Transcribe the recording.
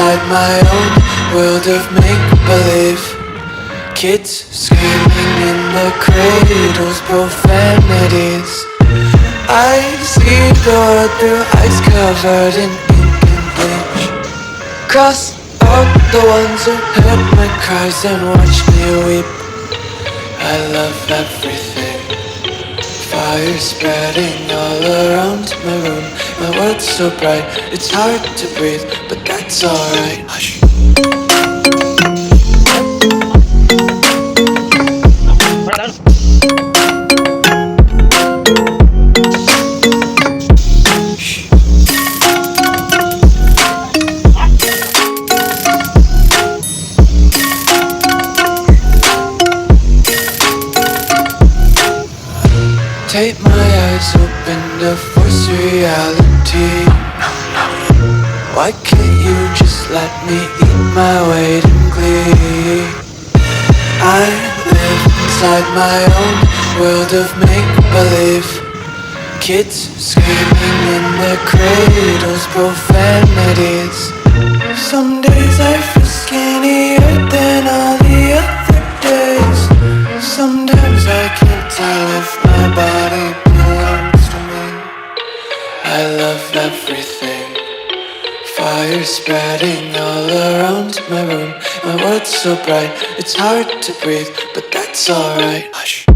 inside my own world of make-believe. Kids screaming in the cradles, profanities. I see the world through eyes covered in ink and bleach. Cross out the ones who heard my cries and watched me weep. I love everything. Fire spreading all around my room. My world's so bright, it's hard to breathe, but that's alright. Hush. Take my eyes open to force reality. Why can't you just let me eat my weight in glee? I live inside my own world of make-believe. Kids screaming in their cradles, profanities. Some days I feel skinnier than all the other days. Sometimes I can't tell if my body belongs to me. I love everything. Fire spreading all around my room. My world's so bright, it's hard to breathe, but that's alright. Hush.